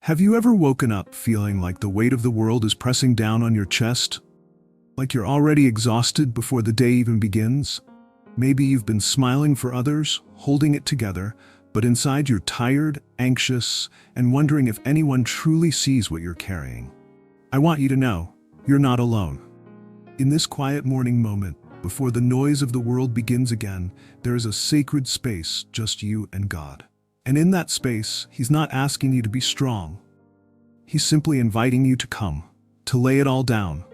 Have you ever woken up feeling like the weight of the world is pressing down on your chest? Like you're already exhausted before the day even begins? Maybe you've been smiling for others, holding it together, but inside you're tired, anxious, and wondering if anyone truly sees what you're carrying. I want you to know, you're not alone. In this quiet morning moment, before the noise of the world begins again, there is a sacred space, just you and God. And in that space, He's not asking you to be strong. He's simply inviting you to come, to lay it all down,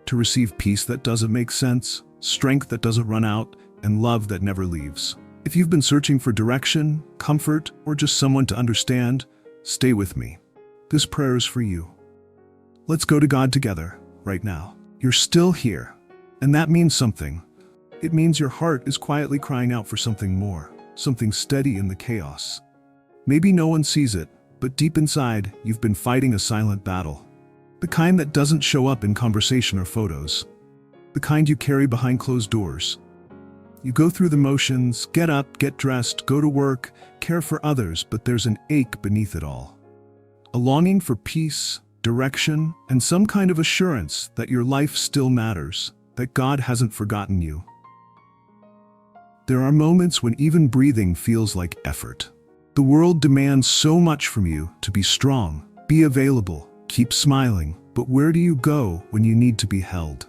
to receive peace that doesn't make sense, strength that doesn't run out, and love that never leaves. If you've been searching for direction, comfort, or just someone to understand, stay with me. This prayer is for you. Let's go to God together, right now. You're still here, and that means something. It means your heart is quietly crying out for something more, something steady in the chaos. Maybe no one sees it, but deep inside, you've been fighting a silent battle. The kind that doesn't show up in conversation or photos. The kind you carry behind closed doors. You go through the motions, get up, get dressed, go to work, care for others, but there's an ache beneath it all. A longing for peace, direction, and some kind of assurance that your life still matters, that God hasn't forgotten you. There are moments when even breathing feels like effort. The world demands so much from you to be strong, be available, keep smiling, but where do you go when you need to be held?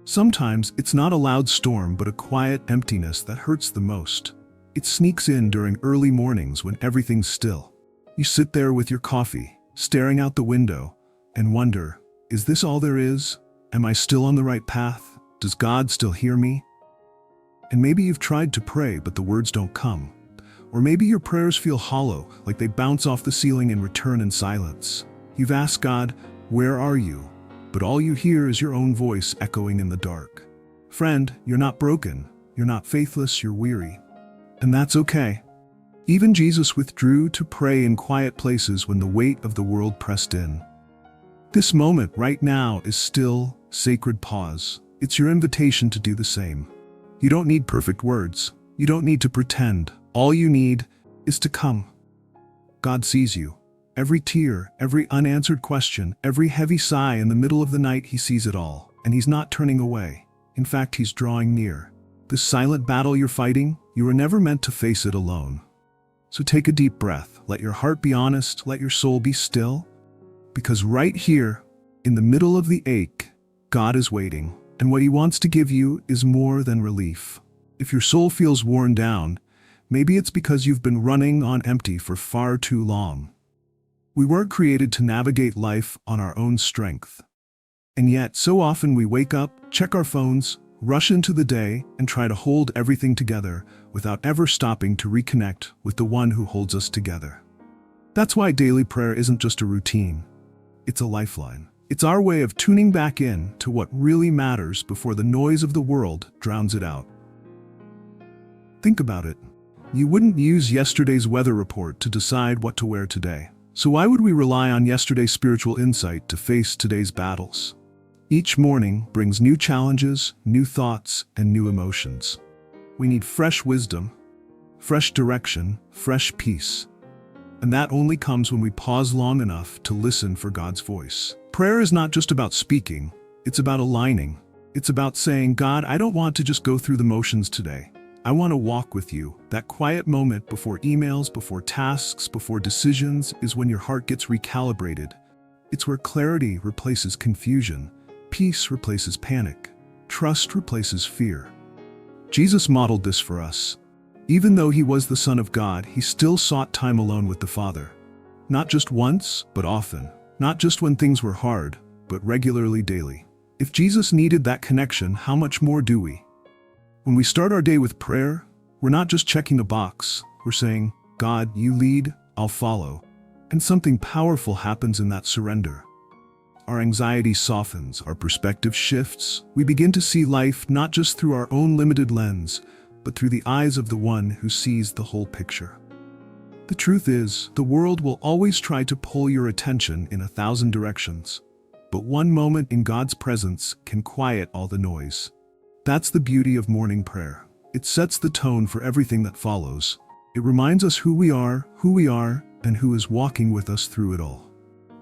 Sometimes it's not a loud storm but a quiet emptiness that hurts the most. It sneaks in during early mornings when everything's still. You sit there with your coffee, staring out the window, and wonder, is this all there is? Am I still on the right path? Does God still hear me? And maybe you've tried to pray but the words don't come. Or maybe your prayers feel hollow, like they bounce off the ceiling and return in silence. You've asked God, where are you? But all you hear is your own voice echoing in the dark. Friend, you're not broken. You're not faithless, you're weary. And that's okay. Even Jesus withdrew to pray in quiet places when the weight of the world pressed in. This moment right now is still, sacred pause. It's your invitation to do the same. You don't need perfect words. You don't need to pretend. All you need is to come. God sees you. Every tear, every unanswered question, every heavy sigh in the middle of the night, He sees it all. And He's not turning away. In fact, He's drawing near. This silent battle you're fighting, you were never meant to face it alone. So take a deep breath. Let your heart be honest. Let your soul be still. Because right here, in the middle of the ache, God is waiting. And what He wants to give you is more than relief. If your soul feels worn down, maybe it's because you've been running on empty for far too long. We weren't created to navigate life on our own strength. And yet, so often we wake up, check our phones, rush into the day, and try to hold everything together without ever stopping to reconnect with the one who holds us together. That's why daily prayer isn't just a routine. It's a lifeline. It's our way of tuning back in to what really matters before the noise of the world drowns it out. Think about it. You wouldn't use yesterday's weather report to decide what to wear today. So why would we rely on yesterday's spiritual insight to face today's battles? Each morning brings new challenges, new thoughts, and new emotions. We need fresh wisdom, fresh direction, fresh peace. And that only comes when we pause long enough to listen for God's voice. Prayer is not just about speaking, it's about aligning. It's about saying, God, I don't want to just go through the motions today. I want to walk with you. That quiet moment before emails, before tasks, before decisions is when your heart gets recalibrated. It's where clarity replaces confusion, peace replaces panic, trust replaces fear. Jesus modeled this for us. Even though He was the Son of God, He still sought time alone with the Father. Not just once, but often. Not just when things were hard, but regularly daily. If Jesus needed that connection, how much more do we? When we start our day with prayer, we're not just checking a box. We're saying, God, you lead, I'll follow. And something powerful happens in that surrender. Our anxiety softens, our perspective shifts. We begin to see life not just through our own limited lens, but through the eyes of the one who sees the whole picture. The truth is, the world will always try to pull your attention in 1,000 directions. But one moment in God's presence can quiet all the noise. That's the beauty of morning prayer. It sets the tone for everything that follows. It reminds us who we are, and who is walking with us through it all.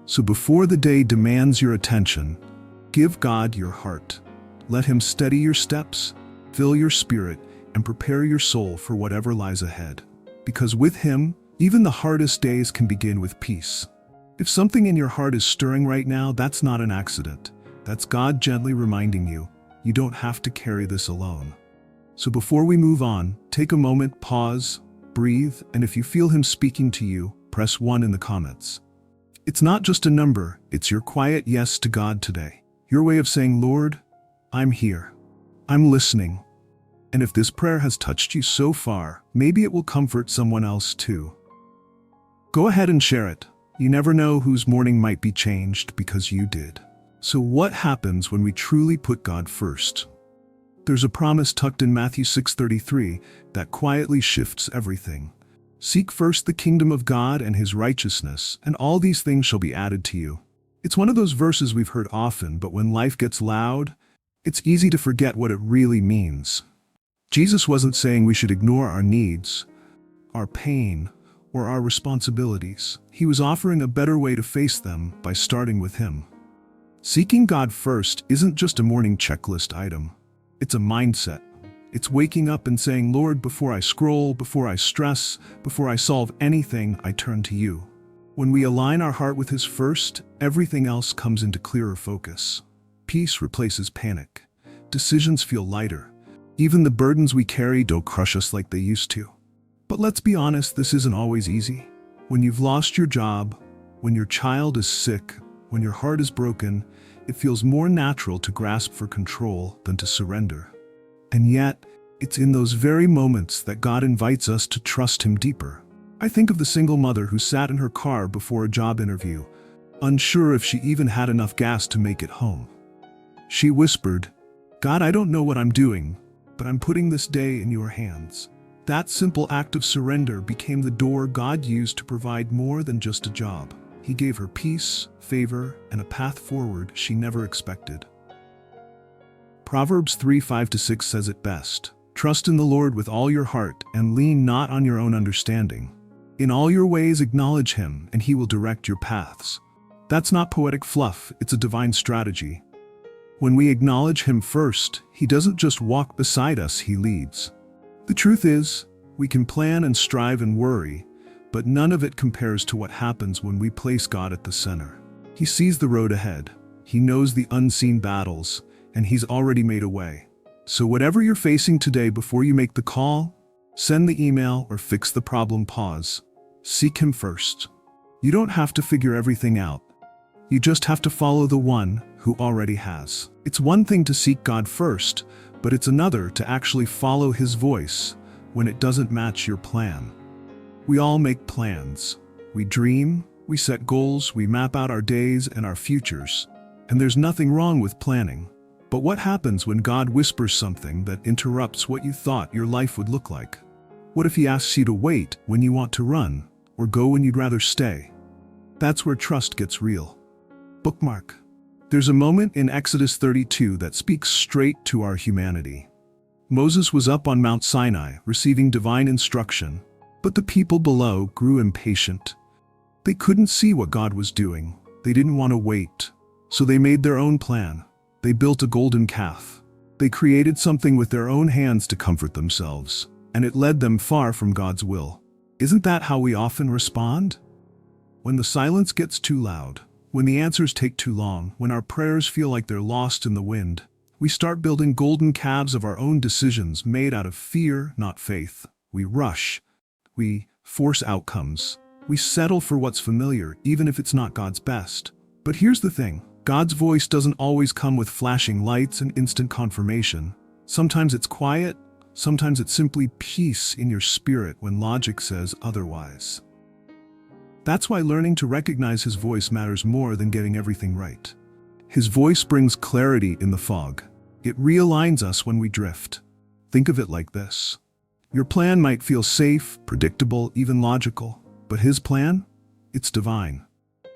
So before the day demands your attention, give God your heart. Let Him steady your steps, fill your spirit, and prepare your soul for whatever lies ahead. Because with Him, even the hardest days can begin with peace. If something in your heart is stirring right now, that's not an accident. That's God gently reminding you, you don't have to carry this alone. So before we move on, take a moment, pause, breathe, and if you feel Him speaking to you, press 1 in the comments. It's not just a number, it's your quiet yes to God today. Your way of saying, Lord, I'm here. I'm listening. And if this prayer has touched you so far, maybe it will comfort someone else too. Go ahead and share it. You never know whose morning might be changed because you did. So what happens when we truly put God first? There's a promise tucked in Matthew 6:33 that quietly shifts everything. Seek first the kingdom of God and His righteousness, and all these things shall be added to you. It's one of those verses we've heard often, but when life gets loud, it's easy to forget what it really means. Jesus wasn't saying we should ignore our needs, our pain, or our responsibilities. He was offering a better way to face them by starting with Him. Seeking God first isn't just a morning checklist item. It's a mindset. It's waking up and saying, Lord, before I scroll, before I stress, before I solve anything, I turn to You. When we align our heart with His first, everything else comes into clearer focus. Peace replaces panic. Decisions feel lighter. Even the burdens we carry don't crush us like they used to. But let's be honest, this isn't always easy. When you've lost your job, when your child is sick, when your heart is broken, it feels more natural to grasp for control than to surrender. And yet, it's in those very moments that God invites us to trust Him deeper. I think of the single mother who sat in her car before a job interview, unsure if she even had enough gas to make it home. She whispered, God, I don't know what I'm doing, but I'm putting this day in Your hands. That simple act of surrender became the door God used to provide more than just a job. He gave her peace, favor, and a path forward she never expected. Proverbs 3:5-6 says it best. Trust in the Lord with all your heart and lean not on your own understanding. In all your ways acknowledge Him, and He will direct your paths. That's not poetic fluff, it's a divine strategy. When we acknowledge Him first, He doesn't just walk beside us, He leads. The truth is, we can plan and strive and worry, but none of it compares to what happens when we place God at the center. He sees the road ahead. He knows the unseen battles, and He's already made a way. So whatever you're facing today, before you make the call, send the email, or fix the problem, pause. Seek Him first. You don't have to figure everything out. You just have to follow the One who already has. It's one thing to seek God first, but it's another to actually follow His voice when it doesn't match your plan. We all make plans. We dream, we set goals, we map out our days and our futures. And there's nothing wrong with planning. But what happens when God whispers something that interrupts what you thought your life would look like? What if He asks you to wait when you want to run, or go when you'd rather stay? That's where trust gets real. Bookmark. There's a moment in Exodus 32 that speaks straight to our humanity. Moses was up on Mount Sinai, receiving divine instruction, but the people below grew impatient. They couldn't see what God was doing. They didn't want to wait. So they made their own plan. They built a golden calf. They created something with their own hands to comfort themselves, and it led them far from God's will. Isn't that how we often respond? When the silence gets too loud, when the answers take too long, when our prayers feel like they're lost in the wind, we start building golden calves of our own decisions made out of fear, not faith. We rush. We force outcomes. We settle for what's familiar, even if it's not God's best. But here's the thing. God's voice doesn't always come with flashing lights and instant confirmation. Sometimes it's quiet. Sometimes it's simply peace in your spirit when logic says otherwise. That's why learning to recognize His voice matters more than getting everything right. His voice brings clarity in the fog. It realigns us when we drift. Think of it like this. Your plan might feel safe, predictable, even logical, but His plan? It's divine.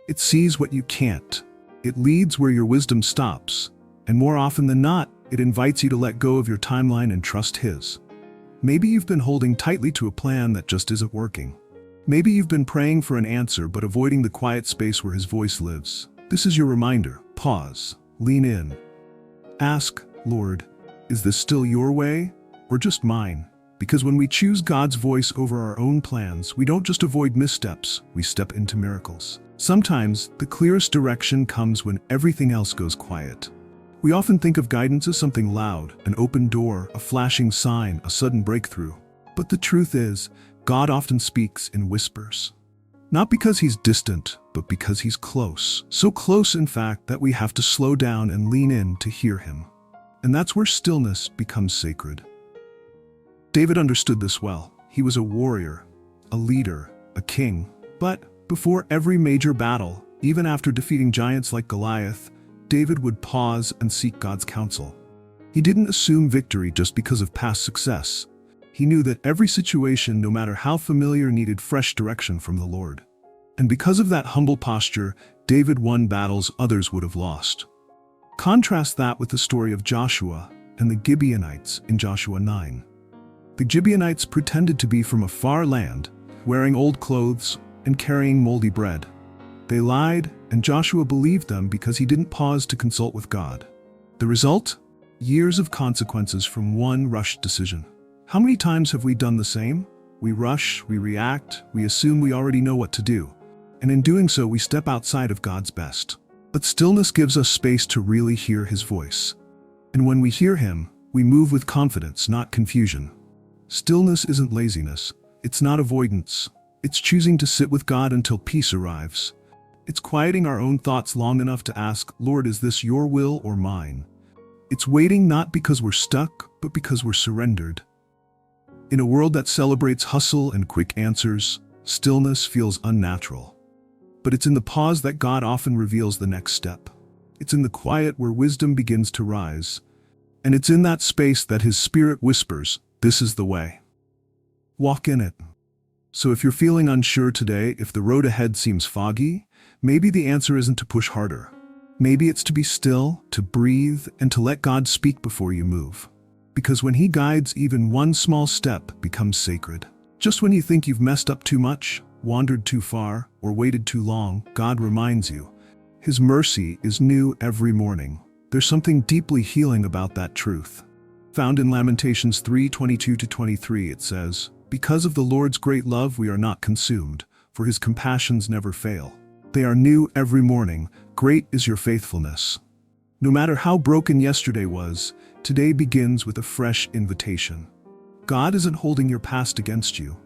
It sees what you can't. It leads where your wisdom stops, and more often than not, it invites you to let go of your timeline and trust His. Maybe you've been holding tightly to a plan that just isn't working. Maybe you've been praying for an answer but avoiding the quiet space where his voice lives. This is your reminder. Pause. Lean in. Ask, Lord, is this still your way or just mine? Because when we choose God's voice over our own plans, we don't just avoid missteps, we step into miracles. Sometimes, the clearest direction comes when everything else goes quiet. We often think of guidance as something loud, an open door, a flashing sign, a sudden breakthrough. But the truth is, God often speaks in whispers. Not because he's distant, but because he's close. So close, in fact, that we have to slow down and lean in to hear him. And that's where stillness becomes sacred. David understood this well. He was a warrior, a leader, a king. But before every major battle, even after defeating giants like Goliath, David would pause and seek God's counsel. He didn't assume victory just because of past success. He knew that every situation, no matter how familiar, needed fresh direction from the Lord. And because of that humble posture, David won battles others would have lost. Contrast that with the story of Joshua and the Gibeonites in Joshua 9. The Gibeonites pretended to be from a far land, wearing old clothes and carrying moldy bread. They lied, and Joshua believed them because he didn't pause to consult with God. The result? Years of consequences from one rushed decision. How many times have we done the same? We rush, we react, we assume we already know what to do. And in doing so, we step outside of God's best. But stillness gives us space to really hear his voice. And when we hear him, we move with confidence, not confusion. Stillness isn't laziness. It's not avoidance. It's choosing to sit with God until peace arrives. It's quieting our own thoughts long enough to ask, Lord, is this your will or mine? It's waiting not because we're stuck, but because we're surrendered. In a world that celebrates hustle and quick answers, stillness feels unnatural. But it's in the pause that God often reveals the next step. It's in the quiet where wisdom begins to rise. And it's in that space that his Spirit whispers, this is the way. Walk in it. So if you're feeling unsure today, if the road ahead seems foggy, maybe the answer isn't to push harder. Maybe it's to be still, to breathe, and to let God speak before you move. Because when he guides, even one small step becomes sacred. Just when you think you've messed up too much, wandered too far, or waited too long, God reminds you. His mercy is new every morning. There's something deeply healing about that truth. Found in Lamentations 3:22-23, it says, because of the Lord's great love we are not consumed, for his compassions never fail. They are new every morning. Great is your faithfulness. No matter how broken yesterday was, today begins with a fresh invitation. God isn't holding your past against you.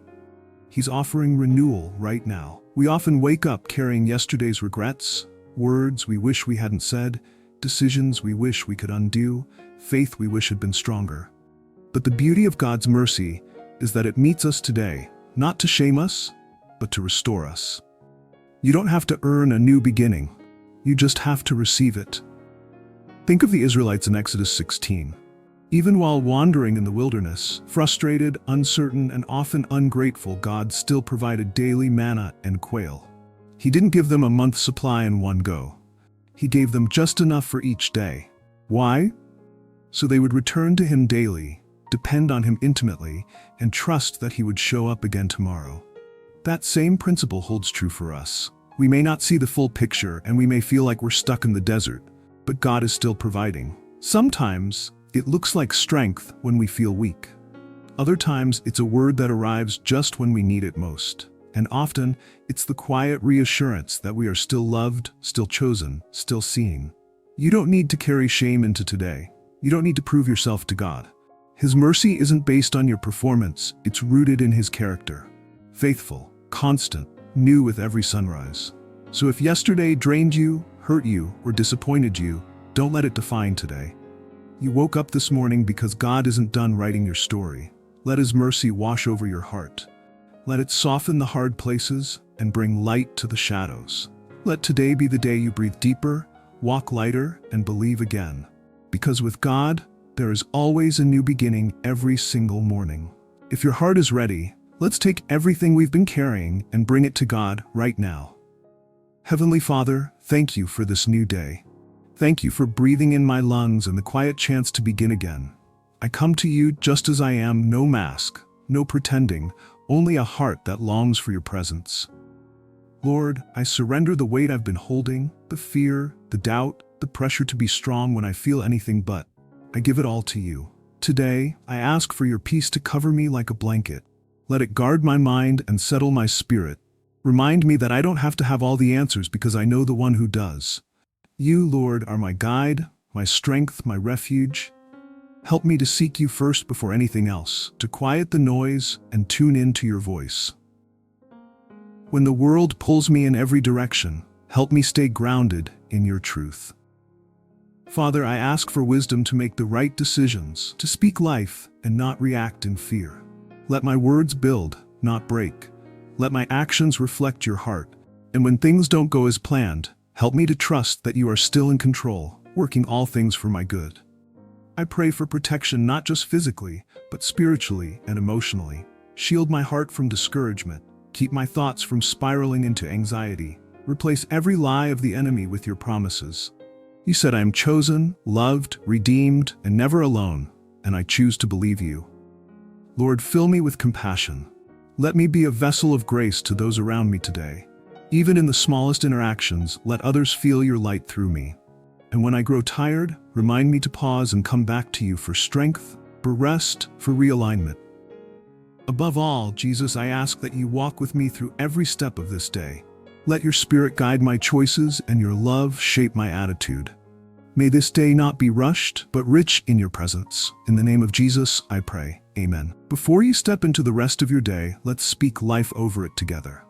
He's offering renewal right now. We often wake up carrying yesterday's regrets, words we wish we hadn't said, decisions we wish we could undo, faith we wish had been stronger. But the beauty of God's mercy is that it meets us today, not to shame us, but to restore us. You don't have to earn a new beginning. You just have to receive it. Think of the Israelites in Exodus 16. Even while wandering in the wilderness, frustrated, uncertain, and often ungrateful, God still provided daily manna and quail. He didn't give them a month's supply in one go. He gave them just enough for each day. Why? So they would return to him daily, depend on him intimately, and trust that he would show up again tomorrow. That same principle holds true for us. We may not see the full picture, and we may feel like we're stuck in the desert, but God is still providing. Sometimes, it looks like strength when we feel weak. Other times, it's a word that arrives just when we need it most. And often, it's the quiet reassurance that we are still loved, still chosen, still seen. You don't need to carry shame into today. You don't need to prove yourself to God. His mercy isn't based on your performance, it's rooted in his character. Faithful, constant, new with every sunrise. So if yesterday drained you, hurt you, or disappointed you, don't let it define today. You woke up this morning because God isn't done writing your story. Let his mercy wash over your heart. Let it soften the hard places and bring light to the shadows. Let today be the day you breathe deeper, walk lighter, and believe again. Because with God, there is always a new beginning every single morning. If your heart is ready, let's take everything we've been carrying and bring it to God right now. Heavenly Father, thank you for this new day. Thank you for breathing in my lungs and the quiet chance to begin again. I come to you just as I am, no mask, no pretending, only a heart that longs for your presence. Lord, I surrender the weight I've been holding, the fear, the doubt, the pressure to be strong when I feel anything but. I give it all to you. Today, I ask for your peace to cover me like a blanket. Let it guard my mind and settle my spirit. Remind me that I don't have to have all the answers because I know the one who does. You, Lord, are my guide, my strength, my refuge. Help me to seek you first before anything else, to quiet the noise and tune in to your voice. When the world pulls me in every direction, help me stay grounded in your truth. Father, I ask for wisdom to make the right decisions, to speak life and not react in fear. Let my words build, not break. Let my actions reflect your heart. And when things don't go as planned, help me to trust that you are still in control, working all things for my good. I pray for protection not just physically, but spiritually and emotionally. Shield my heart from discouragement. Keep my thoughts from spiraling into anxiety. Replace every lie of the enemy with your promises. You said I am chosen, loved, redeemed, and never alone, and I choose to believe you. Lord, fill me with compassion. Let me be a vessel of grace to those around me today. Even in the smallest interactions, let others feel your light through me. And when I grow tired, remind me to pause and come back to you for strength, for rest, for realignment. Above all, Jesus, I ask that you walk with me through every step of this day. Let your spirit guide my choices and your love shape my attitude. May this day not be rushed, but rich in your presence. In the name of Jesus, I pray. Amen. Before you step into the rest of your day, let's speak life over it together.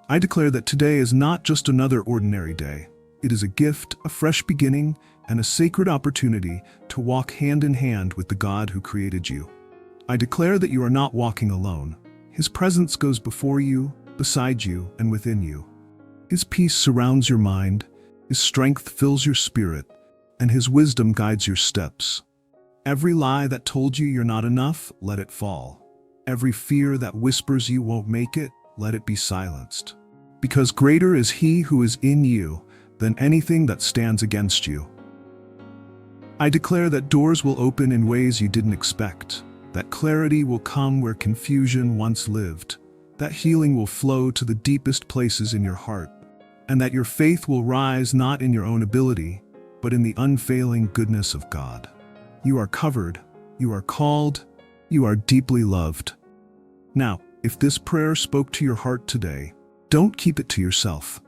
I declare that today is not just another ordinary day. It is a gift, a fresh beginning, and a sacred opportunity to walk hand in hand with the God who created you. I declare that you are not walking alone. His presence goes before you, beside you, and within you. His peace surrounds your mind, his strength fills your spirit, and his wisdom guides your steps. Every lie that told you you're not enough, let it fall. Every fear that whispers you won't make it, let it be silenced. Because greater is he who is in you than anything that stands against you. I declare that doors will open in ways you didn't expect. That clarity will come where confusion once lived, that healing will flow to the deepest places in your heart, and that your faith will rise not in your own ability, but in the unfailing goodness of God. You are covered, you are called, you are deeply loved. Now, if this prayer spoke to your heart today, don't keep it to yourself.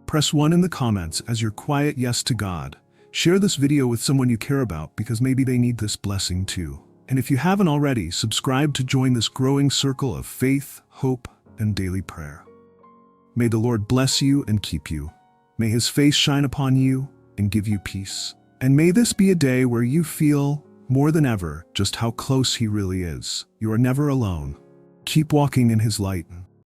Press 1 in the comments as your quiet yes to God. Share this video with someone you care about because maybe they need this blessing too. And if you haven't already, subscribe to join this growing circle of faith, hope, and daily prayer. May the Lord bless you and keep you. May his face shine upon you and give you peace. And may this be a day where you feel, more than ever, just how close he really is. You are never alone. Keep walking in his light.